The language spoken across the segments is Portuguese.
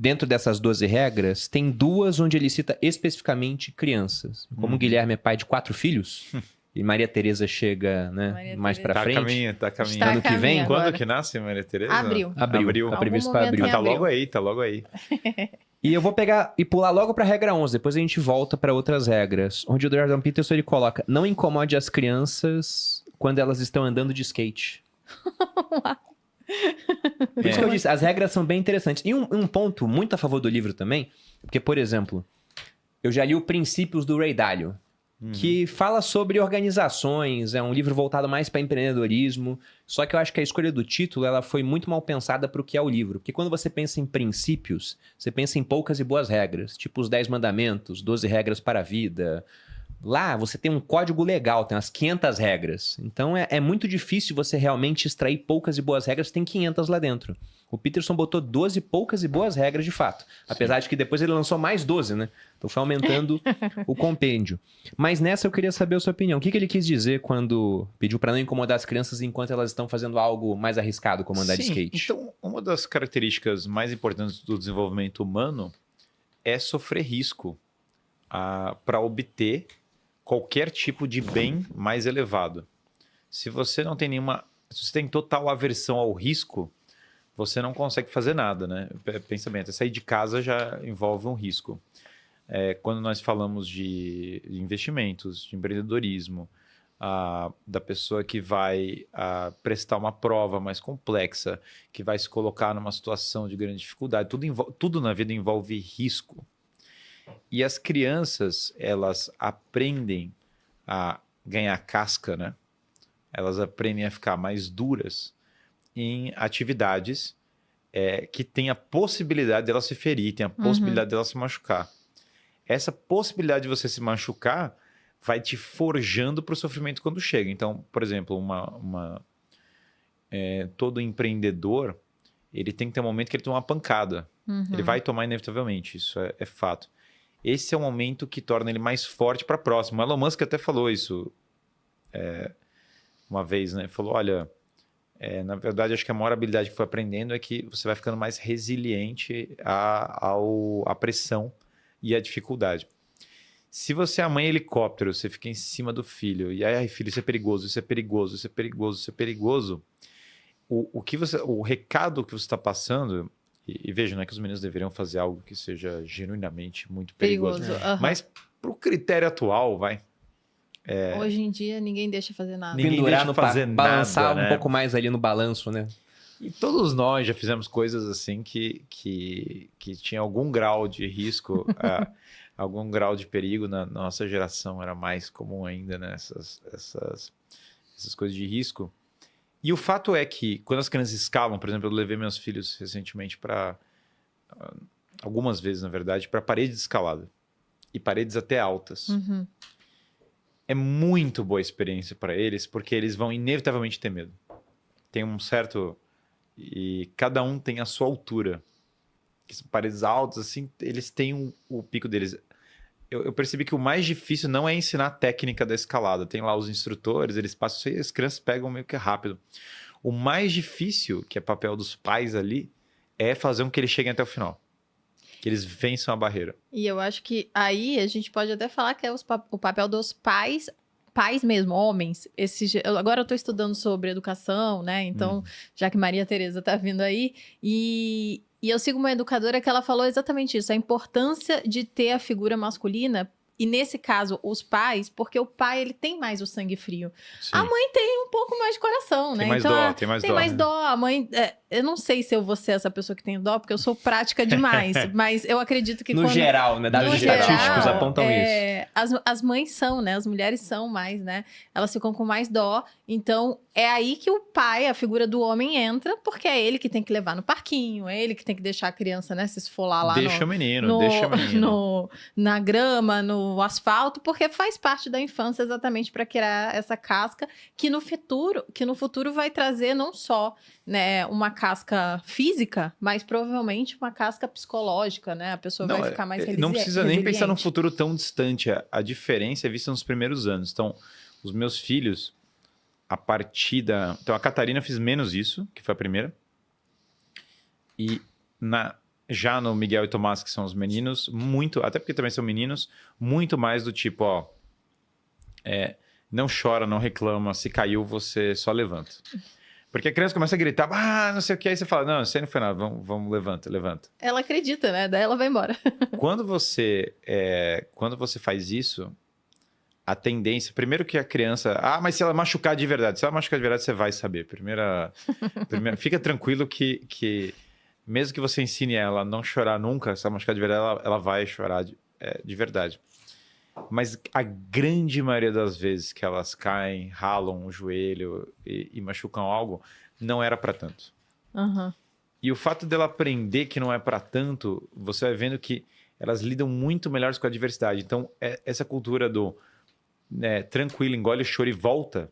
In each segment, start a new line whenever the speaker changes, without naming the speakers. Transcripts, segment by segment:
dentro dessas 12 regras, tem 2 onde ele cita especificamente crianças. Como o Guilherme é pai de 4 filhos, e Maria Tereza chega, né,
Maria
mais
Tereza.
pra frente.
Tá a caminho.
Está a
Ano que
caminho
vem?
agora.
Quando que nasce Maria Tereza?
Abril.
Abril. Tá
Algum
previsto pra
momento
abril.
em
Tá
abril.
logo aí.
E eu vou pegar e pular logo pra regra 11, depois a gente volta pra outras regras. Onde o Jordan Peterson ele coloca: não incomode as crianças quando elas estão andando de skate. Por isso que eu disse, as regras são bem interessantes. E um ponto muito a favor do livro também, porque, por exemplo, eu já li o Princípios do Ray Dalio, que fala sobre organizações, é um livro voltado mais para empreendedorismo, só que eu acho que a escolha do título ela foi muito mal pensada para o que é o livro. Porque quando você pensa em princípios, você pensa em poucas e boas regras, tipo os 10 mandamentos, 12 regras para a vida. Lá você tem um código legal, tem umas 500 regras. Então é muito difícil você realmente extrair poucas e boas regras, tem 500 lá dentro. O Peterson botou 12 poucas e boas regras de fato. Apesar de que depois ele lançou mais 12, né? Então foi aumentando o compêndio. Mas nessa eu queria saber a sua opinião. O que ele quis dizer quando pediu para não incomodar as crianças enquanto elas estão fazendo algo mais arriscado, como andar de skate?
Então, uma das características mais importantes do desenvolvimento humano é sofrer risco para obter qualquer tipo de bem mais elevado. Se você não tem se você tem total aversão ao risco, você não consegue fazer nada, né? Pensa bem, até sair de casa já envolve um risco. Quando nós falamos de investimentos, de empreendedorismo, da pessoa que vai prestar uma prova mais complexa, que vai se colocar numa situação de grande dificuldade, tudo na vida envolve risco. E as crianças, elas aprendem a ganhar casca, né? Elas aprendem a ficar mais duras em atividades que tem a possibilidade dela se ferir, tem a possibilidade dela se machucar. Essa possibilidade de você se machucar vai te forjando para o sofrimento quando chega. Então, por exemplo, todo empreendedor, ele tem que ter um momento que ele toma uma pancada. Ele vai tomar inevitavelmente, isso é fato. Esse é o momento que torna ele mais forte para a próxima. O Elon Musk até falou isso uma vez, né? Falou, olha, na verdade, acho que a maior habilidade que foi aprendendo é que você vai ficando mais resiliente à pressão e à dificuldade. Se você é a mãe helicóptero, você fica em cima do filho, e aí, filho, isso é perigoso, isso é perigoso, isso é perigoso, isso é perigoso, o recado que você está passando... E veja, não é que os meninos deveriam fazer algo que seja genuinamente muito perigoso. Mas pro critério atual,
Hoje em dia, ninguém deixa fazer nada.
Pendurar no balançar
nada,
um pouco mais ali no balanço, né?
E todos nós já fizemos coisas assim que tinha algum grau de risco, algum grau de perigo. Na nossa geração era mais comum ainda, né? Essas coisas de risco. E o fato é que, quando as crianças escalam, por exemplo, eu levei meus filhos recentemente algumas vezes, na verdade, para paredes de escalada. E paredes até altas. É muito boa experiência para eles, porque eles vão inevitavelmente ter medo. Tem um certo... E cada um tem a sua altura. Paredes altas, assim, eles têm o pico deles. Eu percebi que o mais difícil não é ensinar a técnica da escalada. Tem lá os instrutores, eles passam e as crianças pegam meio que rápido. O mais difícil, que é papel dos pais ali, é fazer com que eles cheguem até o final. Que eles vençam a barreira.
E eu acho que aí a gente pode até falar que é o papel dos pais mesmo, homens. Agora eu estou estudando sobre educação, né? Então, já que Maria Tereza está vindo aí, e eu sigo uma educadora que ela falou exatamente isso, a importância de ter a figura masculina, e nesse caso, os pais, porque o pai, ele tem mais o sangue frio.
Sim.
A mãe tem um pouco mais de coração, né?
Tem mais
então,
dó, tem mais dó.
A mãe, eu não sei se eu vou ser essa pessoa que tem dó, porque eu sou prática demais, mas eu acredito que
No geral, né? Dados estatísticos apontam isso.
As mães são, né? As mulheres são mais, né? Elas ficam com mais dó. Então, é aí que o pai, a figura do homem, entra, porque é ele que tem que levar no parquinho, é ele que tem que deixar a criança, né, se esfolar lá
deixa o menino.
na grama, no asfalto, porque faz parte da infância exatamente para criar essa casca que no futuro vai trazer não só, né, uma casca física, mas provavelmente uma casca psicológica, né? A pessoa vai ficar mais resiliente.
Não precisa nem pensar num futuro tão distante. A diferença é vista nos primeiros anos. Então, os meus filhos, Então, a Catarina fez menos isso, que foi a primeira. E Já no Miguel e Tomás, que são os meninos, muito, até porque também são meninos, muito mais do tipo, ó, não chora, não reclama, se caiu, você só levanta. Porque a criança começa a gritar, não sei o que, aí você fala, não, isso aí não foi nada, vamos, levanta.
Ela acredita, né? Daí ela vai embora.
Quando você faz isso, a tendência, primeiro que a criança, mas se ela machucar de verdade, você vai saber. Primeira, fica tranquilo que mesmo que você ensine ela a não chorar nunca, se ela machucar de verdade, ela vai chorar de verdade. Mas a grande maioria das vezes que elas caem, ralam o joelho e machucam algo, não era para tanto.
Uhum.
E o fato dela aprender que não é para tanto, você vai vendo que elas lidam muito melhor com a adversidade. Então, essa cultura do tranquilo, engole o choro e volta,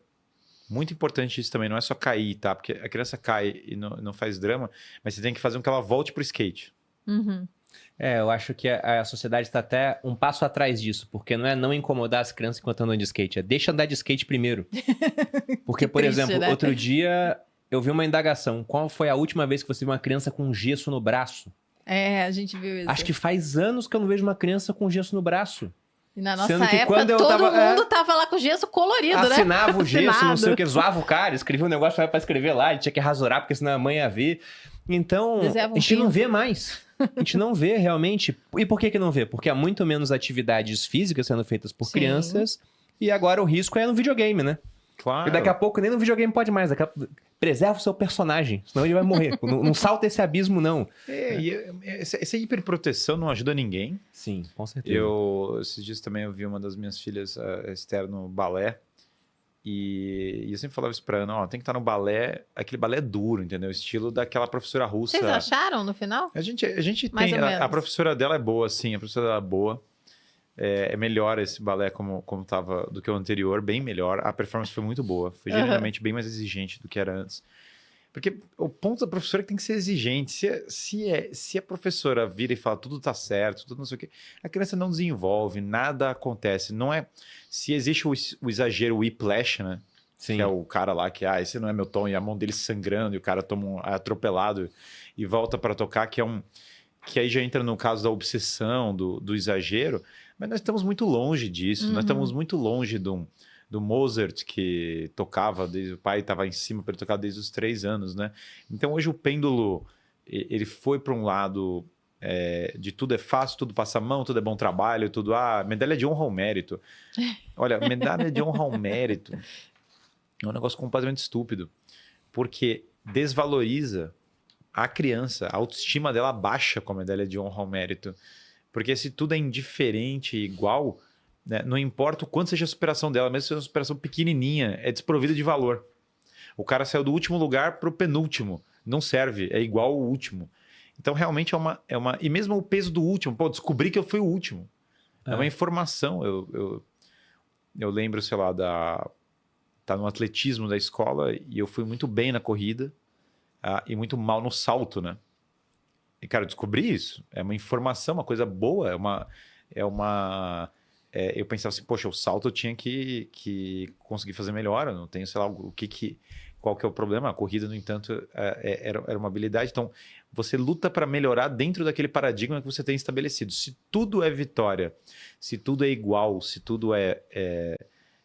muito importante isso também. Não é só cair, tá? Porque a criança cai e não faz drama, mas você tem que fazer com que ela volte pro skate.
Uhum.
Eu acho que a sociedade está até um passo atrás disso, porque não incomodar as crianças enquanto andam de skate, deixa andar de skate primeiro. Porque, por
triste,
exemplo,
né?
outro dia eu vi uma indagação. Qual foi a última vez que você viu uma criança com gesso no braço?
A gente viu isso.
Acho que faz anos que eu não vejo uma criança com gesso no braço.
E na nossa
Sendo que
época,
quando eu
todo
tava,
mundo tava lá com gesso colorido, né?
Assinava o gesso, não sei o
Assinado.
que, zoava o cara, escrevia um negócio pra escrever lá, ele tinha que rasurar, porque senão a mãe ia ver. Então,
Desenhava um
a gente não
pinto.
vê mais. A gente não vê realmente. E por que não vê? Porque há muito menos atividades físicas sendo feitas por
Sim.
crianças, e agora o risco é no videogame, né?
Claro.
E daqui a pouco nem no videogame pode mais. Preserva o seu personagem, senão ele vai morrer. Não salta esse abismo, não.
Essa hiperproteção não ajuda ninguém.
Sim, com certeza.
Esses dias também eu vi uma das minhas filhas, Esther, no balé. E eu sempre falava isso pra Ana, tem que estar no balé, aquele balé duro, entendeu? O estilo daquela professora russa.
Vocês acharam no final?
A gente
Mais
tem,
ou
a
menos.
professora dela é boa, sim, a professora dela é boa. É melhor esse balé como tava do que o anterior, bem melhor. A performance foi muito boa, foi genuinamente bem mais exigente do que era antes. Porque o ponto da professora é que tem que ser exigente. Se a professora vira e fala tudo tá certo, tudo não sei o quê, a criança não desenvolve, nada acontece. Não é... Se existe o exagero, o whiplash, né?
Sim.
Que é o cara lá que, esse não é meu tom, e a mão dele sangrando, e o cara toma atropelado e volta para tocar, que aí já entra no caso da obsessão, do exagero, mas nós estamos muito longe disso, nós estamos muito longe do Mozart, que tocava, o pai estava em cima para ele tocar desde os 3 anos, né? Então hoje o pêndulo, ele foi para um lado de tudo é fácil, tudo passa a mão, tudo é bom trabalho, tudo, medalha de honra ao mérito. Olha, medalha de honra ao mérito é um negócio completamente estúpido, porque desvaloriza a criança, a autoestima dela baixa com a medalha de honra ao mérito. Porque se tudo é indiferente e igual, né, não importa o quanto seja a superação dela, mesmo se seja uma superação pequenininha, é desprovida de valor. O cara saiu do último lugar para o penúltimo. Não serve, é igual ao último. Então, realmente é uma... E mesmo o peso do último, descobri que eu fui o último. É uma informação. Eu lembro, sei lá, tá no atletismo da escola e eu fui muito bem na corrida e muito mal no salto, né? E, cara, eu descobri isso. É uma informação, uma coisa boa. Eu pensava assim, poxa, o salto eu tinha que conseguir fazer melhor. Eu não tenho, sei lá, qual que é o problema. A corrida, no entanto, era uma habilidade. Então, você luta para melhorar dentro daquele paradigma que você tem estabelecido. Se tudo é vitória, se tudo é igual, se tudo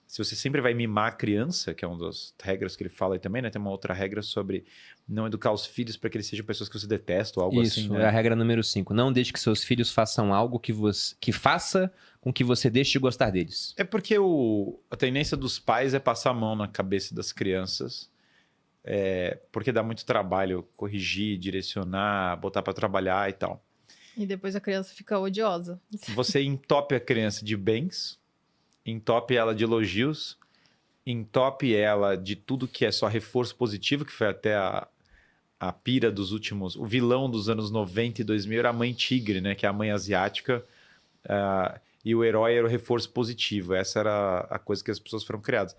se você sempre vai mimar a criança, que é uma das regras que ele fala aí também, né? Tem uma outra regra sobre não educar os filhos para que eles sejam pessoas que você detesta ou algo assim.
Isso,
né?
é a regra número 5. Não deixe que seus filhos façam algo que faça com que você deixe de gostar deles.
É porque a tendência dos pais é passar a mão na cabeça das crianças, porque dá muito trabalho corrigir, direcionar, botar para trabalhar e tal.
E depois a criança fica odiosa.
Você entope a criança de bens, entope ela de elogios, entope ela de tudo que é só reforço positivo, que foi até a pira dos últimos... O vilão dos anos 90 e 2000 era a mãe tigre, né? Que é a mãe asiática, e o herói era o reforço positivo. Essa era a coisa que as pessoas foram criadas.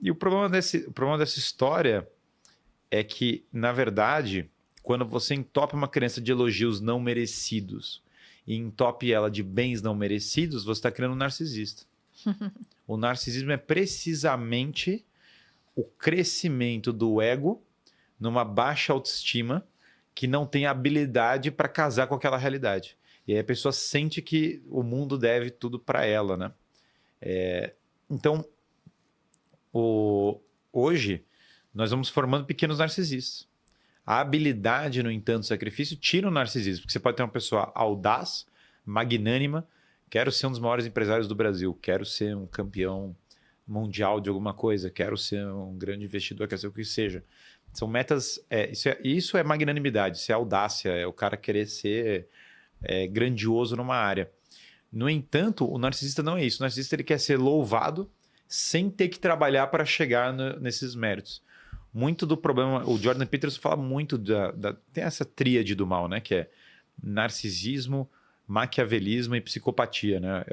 E o problema dessa história é que, na verdade, quando você entope uma criança de elogios não merecidos e entope ela de bens não merecidos, você está criando um narcisista. O narcisismo é precisamente o crescimento do ego numa baixa autoestima que não tem habilidade para casar com aquela realidade. E aí a pessoa sente que o mundo deve tudo para ela, né? Então, hoje, nós vamos formando pequenos narcisistas. A habilidade, no entanto, o sacrifício tira o narcisismo. Porque você pode ter uma pessoa audaz, magnânima, quero ser um dos maiores empresários do Brasil, quero ser um campeão mundial de alguma coisa, quero ser um grande investidor, quero ser o que seja. São metas... isso é magnanimidade, isso é audácia, é o cara querer ser grandioso numa área. No entanto, o narcisista não é isso. O narcisista ele quer ser louvado sem ter que trabalhar para chegar nesses méritos. Muito do problema... O Jordan Peterson fala muito tem essa tríade do mal, né? Que é narcisismo, maquiavelismo e psicopatia, né?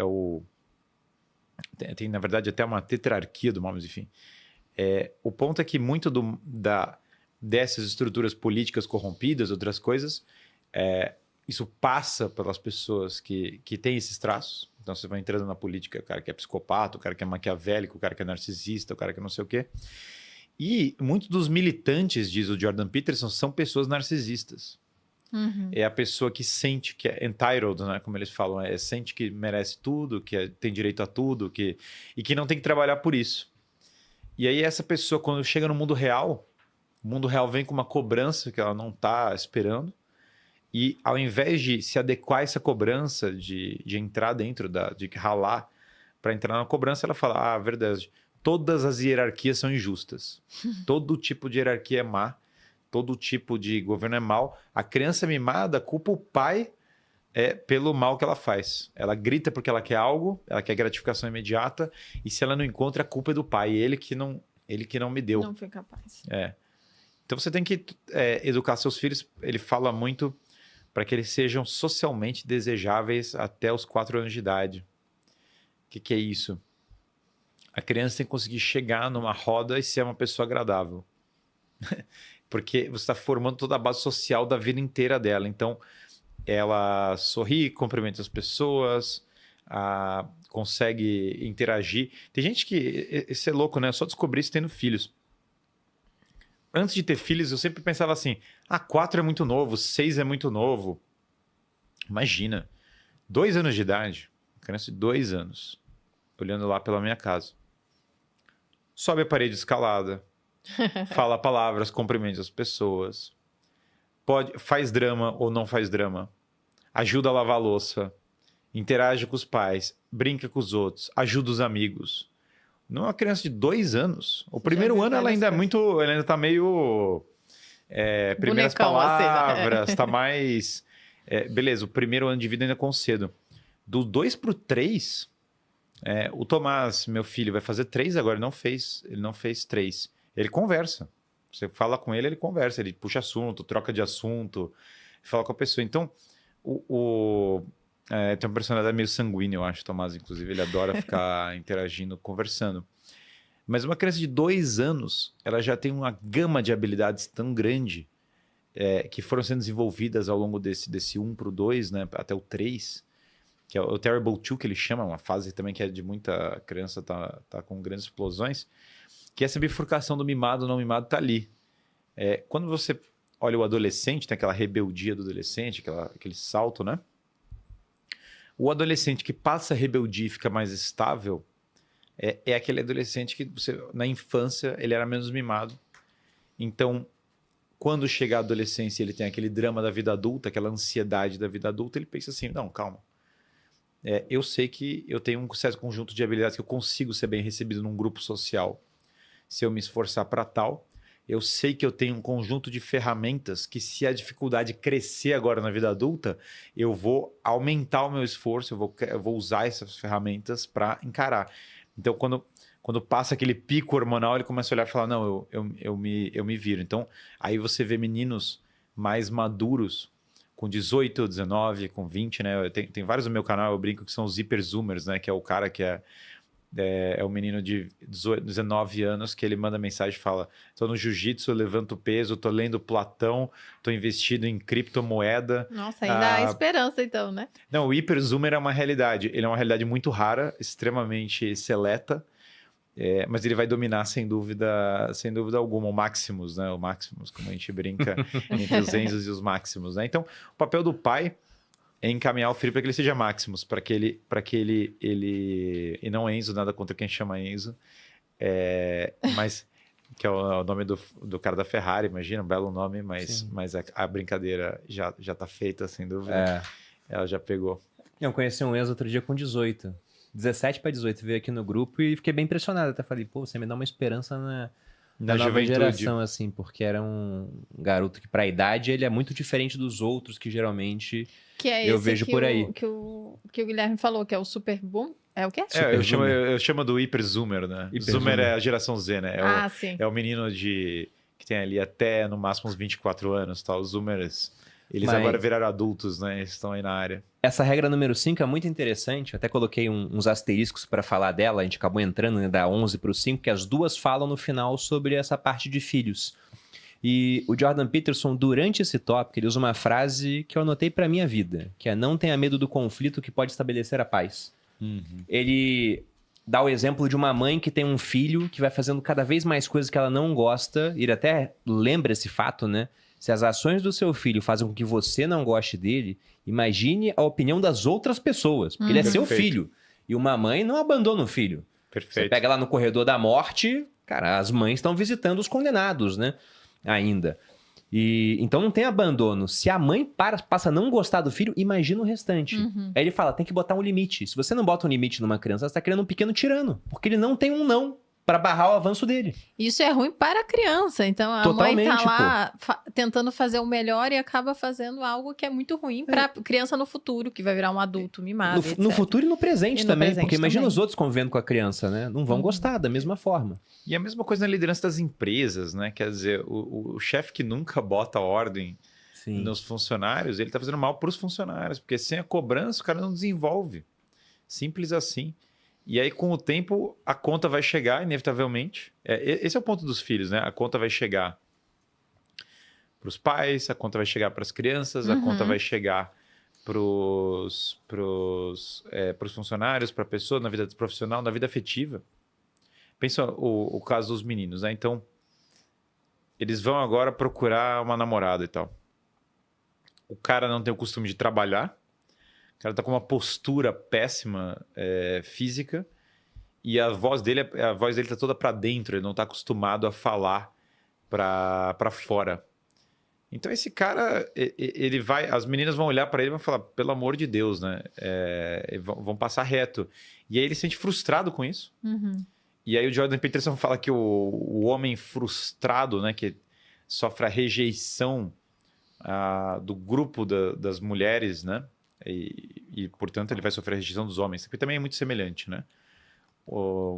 Tem, na verdade, até uma tetrarquia do mal, mas enfim. O ponto é que muito dessas estruturas políticas corrompidas, outras coisas, isso passa pelas pessoas que têm esses traços. Então, você vai entrando na política, o cara que é psicopata, o cara que é maquiavélico, o cara que é narcisista, o cara que não sei o quê. E muitos dos militantes, diz o Jordan Peterson, são pessoas narcisistas.
Uhum.
É a pessoa que sente que é entitled, né? Como eles falam, sente que merece tudo, que tem direito a tudo, e que não tem que trabalhar por isso. E aí essa pessoa, quando chega no mundo real, o mundo real vem com uma cobrança que ela não está esperando, e ao invés de se adequar a essa cobrança, de entrar dentro, de ralar para entrar na cobrança, ela fala, verdade, todas as hierarquias são injustas. Todo tipo de hierarquia é má. Todo tipo de governo é mau. A criança mimada culpa o pai pelo mal que ela faz. Ela grita porque ela quer algo, ela quer gratificação imediata, e se ela não encontra, a culpa é do pai. Ele que não me deu.
Não foi capaz.
Então você tem que educar seus filhos. Ele fala muito para que eles sejam socialmente desejáveis até os 4 anos de idade. O que é isso? A criança tem que conseguir chegar numa roda e ser uma pessoa agradável. Porque você está formando toda a base social da vida inteira dela. Então, ela sorri, cumprimenta as pessoas, consegue interagir. Tem gente que... Isso é louco, né? Eu só descobri isso tendo filhos. Antes de ter filhos, eu sempre pensava assim, 4 é muito novo, 6 é muito novo. Imagina, 2 anos de idade, criança de 2 anos, olhando lá pela minha casa. Sobe a parede escalada, fala palavras, cumprimenta as pessoas, faz drama ou não faz drama, ajuda a lavar a louça, interage com os pais, brinca com os outros, ajuda os amigos. Não é uma criança de 2 anos. O primeiro ano ela ainda ela ainda tá meio primeiras
bonecão,
palavras,
assim, né?
tá mais... beleza, o primeiro ano de vida ainda com cedo. Do 2 pro 3, o Tomás, meu filho, vai fazer 3 agora, ele não fez 3. Ele conversa. Você fala com ele, ele conversa, ele puxa assunto, troca de assunto, fala com a pessoa. Então, tem uma personalidade meio sanguínea, eu acho, Tomás, inclusive, ele adora ficar interagindo, conversando. Mas uma criança de 2 anos, ela já tem uma gama de habilidades tão grande que foram sendo desenvolvidas ao longo desse 1 pro 2, né, até o 3, que é o Terrible 2, que ele chama, uma fase também que é de muita criança tá com grandes explosões, que essa bifurcação do mimado não mimado tá ali. Quando você olha o adolescente, tem aquela rebeldia do adolescente, aquele salto, né? O adolescente que passa a rebeldia e fica mais estável é aquele adolescente que na infância ele era menos mimado. Então, quando chega a adolescência, ele tem aquele drama da vida adulta, aquela ansiedade da vida adulta, ele pensa assim, não, calma. Eu sei que eu tenho um certo conjunto de habilidades que eu consigo ser bem recebido num grupo social. Se eu me esforçar para tal, eu sei que eu tenho um conjunto de ferramentas que, se a dificuldade crescer agora na vida adulta, eu vou aumentar o meu esforço, eu vou usar essas ferramentas para encarar. Então, quando passa aquele pico hormonal, ele começa a olhar e falar, não, eu me viro. Então, aí você vê meninos mais maduros, com 18, 19, com 20, né? Tem vários no meu canal, eu brinco que são os hiperzoomers, né? Que é o cara que é um menino de 19 anos que ele manda mensagem e fala, tô no jiu-jitsu, levanto peso, tô lendo Platão, tô investido em criptomoeda.
Nossa, ainda há esperança então, né?
Não, o hiperzoomer é uma realidade. Ele é uma realidade muito rara, extremamente seleta, Mas ele vai dominar sem dúvida alguma o Maximus, né? O Maximus, como a gente brinca entre os Enzos e os Maximus, né? Então, o papel do pai é encaminhar o filho para que ele seja Maximus, para que ele e não Enzo, nada contra quem chama Enzo, mas que é o nome do cara da Ferrari, imagina, um belo nome, mas a brincadeira já tá feita, sem dúvida. Ela já pegou.
Eu conheci um Enzo outro dia com 18. 17 para 18, veio aqui no grupo e fiquei bem impressionado. Até falei, pô, você me dá uma esperança na nova
juventude.
geração, assim, porque era um garoto que, pra idade, ele é muito diferente dos outros que geralmente eu vejo por aí.
Que o Guilherme falou, que é o Super Boom. É o quê?
Eu chamo do Hyper Zoomer, né? Zoomer é a geração Z, né?
Sim.
É o menino que tem ali até no máximo uns 24 anos, tá? Os Zoomers, eles agora viraram adultos, né? Eles estão aí na área.
Essa regra número 5 é muito interessante. Eu até coloquei uns asteriscos para falar dela. A gente acabou entrando, né, da 11 para o 5, que as duas falam no final sobre essa parte de filhos. E o Jordan Peterson, durante esse tópico, ele usa uma frase que eu anotei para minha vida, que é: não tenha medo do conflito que pode estabelecer a paz. Ele dá o exemplo de uma mãe que tem um filho que vai fazendo cada vez mais coisas que ela não gosta. Ele até lembra esse fato, né? Se as ações do seu filho fazem com que você não goste dele, imagine a opinião das outras pessoas. Porque ele é seu filho. E uma mãe não abandona o filho.
Perfeito.
Você pega lá no corredor da morte, cara, as mães estão visitando os condenados, né? Ainda. E então não tem abandono. Se a mãe passa a não gostar do filho, imagina o restante. Aí ele fala, tem que botar um limite. Se você não bota um limite numa criança, você está criando um pequeno tirano. Porque ele não tem um não para barrar o avanço dele.
Isso é ruim para a criança. Então a mãe tá lá tentando fazer o melhor e acaba fazendo algo que é muito ruim para a criança no futuro, que vai virar um adulto mimado.
No futuro e no presente também, porque imagina
também.
os outros convivendo com a criança, né? Não vão gostar da mesma forma.
E a mesma coisa na liderança das empresas, né? Quer dizer, o chefe que nunca bota ordem nos funcionários, ele tá fazendo mal para os funcionários, porque sem a cobrança o cara não desenvolve. Simples assim. E aí, com o tempo, a conta vai chegar, inevitavelmente. Esse é o ponto dos filhos, né? A conta vai chegar para os pais, a conta vai chegar para as crianças, a conta vai chegar para os funcionários, para a pessoa, na vida profissional, na vida afetiva. Pensa o caso dos meninos, né? Então, eles vão agora procurar uma namorada e tal. O cara não tem o costume de trabalhar. O cara tá com uma postura péssima física e a voz dele tá toda para dentro, ele não tá acostumado a falar para fora. Então esse cara, ele vai, as meninas vão olhar para ele e vão falar, pelo amor de Deus, né? Vão passar reto. E aí ele se sente frustrado com isso. E aí o Jordan Peterson fala que o homem frustrado, né, que sofre a rejeição do grupo das mulheres, né? E, portanto, ele vai sofrer a rejeição dos homens. Porque também é muito semelhante, né?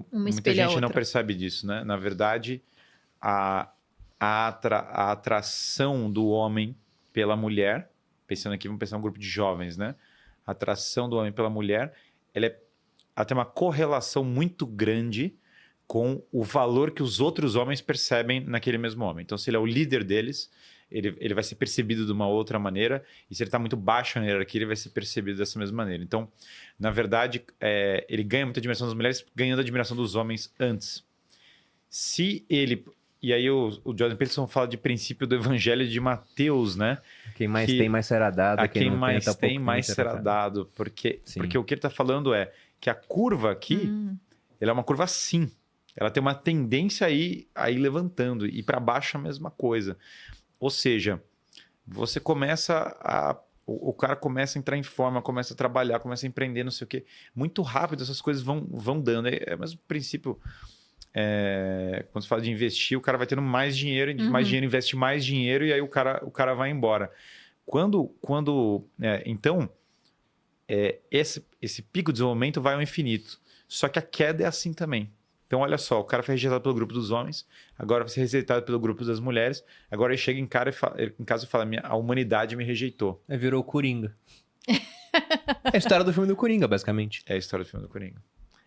Muita gente não percebe disso, né? Na verdade, a atração do homem pela mulher, pensando aqui, vamos pensar um grupo de jovens, né? A atração do homem pela mulher, ela tem uma correlação muito grande com o valor que os outros homens percebem naquele mesmo homem. Então, se ele é o líder deles, ele vai ser percebido de uma outra maneira, e se ele está muito baixo na hierarquia, ele vai ser percebido dessa mesma maneira. Então, na verdade, ele ganha muita admiração das mulheres, ganhando a admiração dos homens antes. E aí o Jordan Peterson fala de princípio do evangelho de Mateus, né?
Quem mais tem, mais será dado.
A quem mais tem, mais será dado. Porque o que ele está falando é que a curva aqui, ela é uma curva assim. Ela tem uma tendência a ir levantando, e para baixo a mesma coisa. Ou seja, você o cara começa a entrar em forma, começa a trabalhar, começa a empreender, não sei o quê. Muito rápido essas coisas vão dando. É o mesmo princípio. Quando você fala de investir, o cara vai tendo mais dinheiro, investe mais dinheiro, e aí o cara vai embora. Então, esse pico de desenvolvimento vai ao infinito. Só que a queda é assim também. Então, olha só, o cara foi rejeitado pelo grupo dos homens, agora vai ser rejeitado pelo grupo das mulheres, agora ele chega em casa e fala, a humanidade me rejeitou.
Virou o Coringa. É a história do filme do Coringa, basicamente.
É a história do filme do Coringa.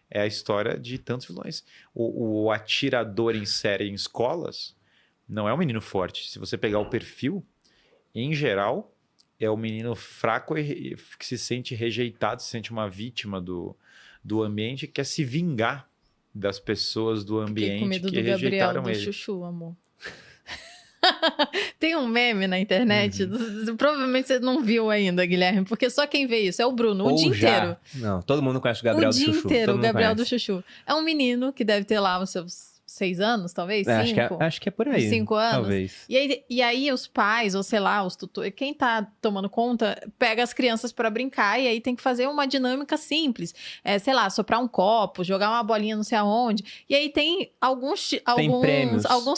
É a história de tantos vilões. O atirador em série em escolas não é um menino forte. Se você pegar o perfil, em geral, é um menino fraco e que se sente rejeitado, se sente uma vítima do ambiente, que quer se vingar das pessoas do
Fiquei com
ambiente
medo
que
do Gabriel
rejeitaram
do
ele.
chuchu, amor. Tem um meme na internet, provavelmente você não viu ainda, Guilherme, porque só quem vê isso é o Bruno, o
Ou
dia
já.
inteiro.
Não, todo mundo conhece o Gabriel
O
do
dia
Chuchu.
inteiro,
todo
o
mundo
Gabriel
conhece.
do Chuchu. É um menino que deve ter lá os seus 6 anos, talvez?
É,
5?
acho que é por aí.
5 anos?
Talvez.
E aí os pais, ou sei lá, os tutores, quem tá tomando conta, pega as crianças pra brincar e aí tem que fazer uma dinâmica simples. Sei lá, soprar um copo, jogar uma bolinha não sei aonde. E aí tem alguns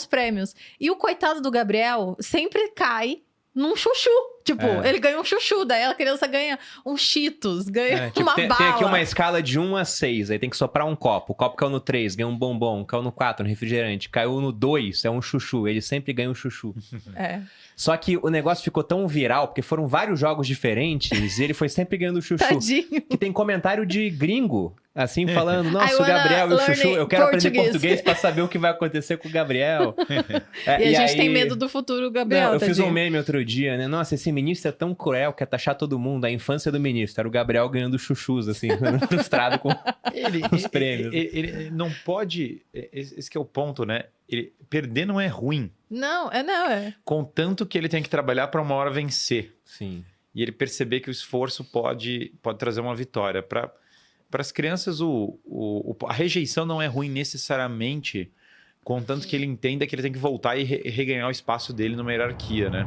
prêmios. E o coitado do Gabriel sempre cai num chuchu. Tipo, ele ganha um chuchu, daí a criança ganha um Cheetos, ganha uma
tem
bala.
aqui uma escala de 1 a 6, aí tem que soprar um copo. O copo caiu no 3, ganha um bombom. Caiu no 4, um refrigerante. Caiu no 2, é um chuchu. Ele sempre ganha um chuchu. Só que o negócio ficou tão viral, porque foram vários jogos diferentes, e ele foi sempre ganhando chuchu.
Tadinho.
Que tem comentário de gringo, assim, falando,
I
nossa, o
wanna
Gabriel e o
learn
chuchu, eu quero aprender
Português.
português pra saber o que vai acontecer com o Gabriel.
E a gente
aí...
tem medo do futuro Gabriel,
Não, eu fiz um
tadinho.
meme outro dia, né? Nossa, esse ministro é tão cruel, quer taxar todo mundo. A infância do ministro era o Gabriel ganhando chuchus, assim, frustrado com os prêmios.
Ele não pode... Esse que é o ponto, né? Perder não é ruim.
Não.
Contanto que ele tem que trabalhar para uma hora vencer.
Sim.
E ele perceber que o esforço pode trazer uma vitória. Para as crianças, a rejeição não é ruim necessariamente, contanto que ele entenda que ele tem que voltar e reganhar o espaço dele numa hierarquia, né?